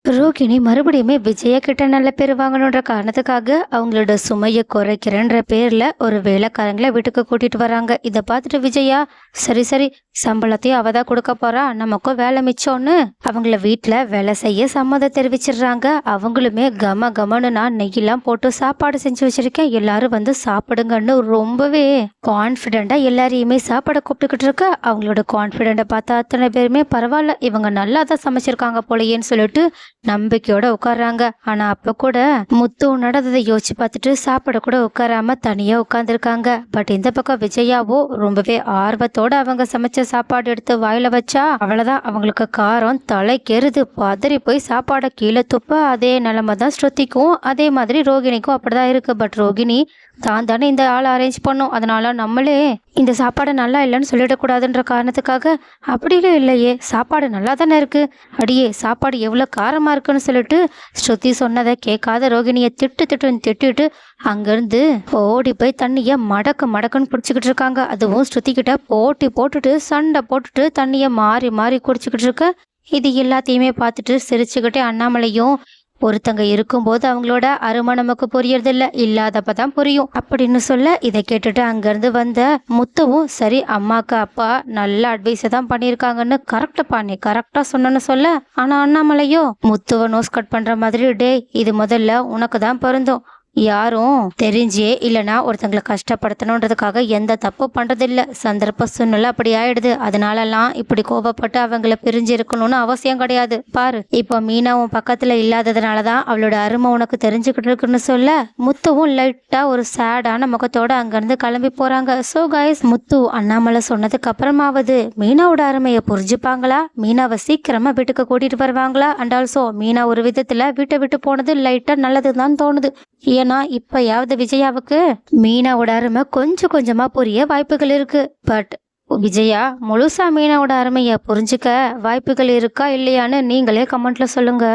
ரோகிணி மறுபடியுமே விஜயா கிட்ட நல்ல பேர் வாங்கணுன்ற காரணத்துக்காக அவங்களோட சுமையை குறைக்கிறேன்ற பேர்ல ஒரு வேலைக்காரங்களை வீட்டுக்கு கூட்டிட்டு வராங்க. இதை பார்த்துட்டு விஜயா, சரி சரி, சம்பளத்தையும் அவ தான் கொடுக்க போறா, நமக்கும் வேலை மிச்சம்னு அவங்கள வீட்டுல வேலை செய்ய சம்மதம் தெரிவிச்சிடுறாங்க. அவங்களுமே கம கமன்னு நான் நெய்யெல்லாம் போட்டு சாப்பாடு செஞ்சு வச்சிருக்கேன், எல்லாரும் வந்து சாப்பிடுங்கன்னு ரொம்பவே கான்ஃபிடென்ட்டா எல்லாரையுமே சாப்பாடை கூப்பிட்டுக்கிட்டு இருக்க. அவங்களோட கான்ஃபிடென்ட்டை பார்த்தா அத்தனை பேருமே பரவாயில்ல, இவங்க நல்லா தான் சமைச்சிருக்காங்க போலையேன்னு சொல்லிட்டு நம்பிக்கையோட உட்கார்றாங்க. ஆனா அப்ப கூட முத்து நடந்ததை யோசிச்சு பார்த்துட்டு சாப்பிட கூட உட்காராம தனியா உட்கார்ந்துருக்காங்க. பட் இந்த பக்கம் விஜயாவோ ரொம்பவே ஆர்வத்தோட அவங்க சமைச்ச சாப்பாடு எடுத்து வாயில வச்சா அவ்வளவுதான், அவங்களுக்கு காரம் தலைக்கேறுது. பதறி போய் சாப்பாடை கீழே துப்ப அதே நிலைமை தான் ஸ்ருதிக்கும், அதே மாதிரி ரோகிணிக்கும் அப்படிதான் இருக்கு. பட் ரோகிணி தான் தானே இந்த ஆள் அரேஞ்ச் பண்ணோம், அதனால நம்மளே இந்த சாப்பாடு நல்லா இல்லைன்னு சொல்லிடக்கூடாதுன்ற காரணத்துக்காக, அப்படிலாம் இல்லையே, சாப்பாடு நல்லா தானே இருக்கு, அடியே சாப்பாடு எவ்வளோ காரமாக இருக்குன்னு சொல்லிட்டு ஸ்ருதி சொன்னதை கேட்காத ரோகிணியை திட்டுன்னு திட்டிட்டு அங்கேருந்து ஓடி போய் தண்ணியை மடக்குன்னு பிடிச்சிக்கிட்டு இருக்காங்க. அதுவும் ஸ்ருதி கிட்ட போட்டுட்டு சண்டை போட்டுட்டு தண்ணியை மாறி மாறி குடிச்சிக்கிட்டு இருக்க. இது எல்லாத்தையுமே பார்த்துட்டு சிரிச்சுக்கிட்டே அண்ணாமலையும், ஒருத்தங்க இருக்கும்போது அவங்களோட அருமை நமக்கு புரியறதில்ல, இல்லாதப்பதான் புரியும் அப்படின்னு சொல்ல, இதை கேட்டுட்டு அங்கிருந்து வந்த முத்துவும், சரி அம்மாக்கு அப்பா நல்ல அட்வைஸை தான் பண்ணியிருக்காங்கன்னு கரெக்டப்பா, நீ கரெக்டா சொன்னு சொல்ல. ஆனா அண்ணாமலையோ முத்துவை நோஸ் கட் பண்ற மாதிரி, டே இது முதல்ல உனக்கு தான் பொருந்தும், யாரும் தெரிஞ்சே இல்லைனா ஒருத்தங்களை கஷ்டப்படுத்தணுன்றதுக்காக எந்த தப்பு பண்றதில்ல, சந்தர்ப்ப சூழ்நிலை அப்படி ஆயிடுது, அதனாலலாம் இப்படி கோபப்பட்டு அவங்கள பிரிஞ்சு இருக்கணும்னு அவசியம் கிடையாது. பாரு, இப்போ மீனா உன் பக்கத்துல இல்லாததுனாலதான் அவளோட அருமை உனக்கு தெரிஞ்சுக்கிட்டு இருக்குன்னு சொல்ல, முத்துவும் லைட்டா ஒரு சேடான முகத்தோட அங்கிருந்து கிளம்பி போறாங்க. சோ கைஸ், முத்து அண்ணாமலை சொன்னதுக்கு அப்புறமாவது மீனாவோட அருமையை புரிஞ்சுப்பாங்களா, மீனாவை சீக்கிரமா வீட்டுக்கு கூட்டிட்டு வருவாங்களா, அண்ட் ஆல்சோ மீனா ஒரு விதத்துல வீட்டை விட்டு போனது லைட்டா நல்லதுதான் தோணுது. ஏன்னா இப்பயாவது விஜயாவுக்கு மீனாவோட அருமை கொஞ்சம் கொஞ்சமா புரிய வாய்ப்புகள் இருக்கு. பட் விஜயா முழுசா மீனாவோட அருமையை புரிஞ்சுக்க வாய்ப்புகள் இருக்கா இல்லையான்னு நீங்களே கமெண்ட்ல சொல்லுங்க.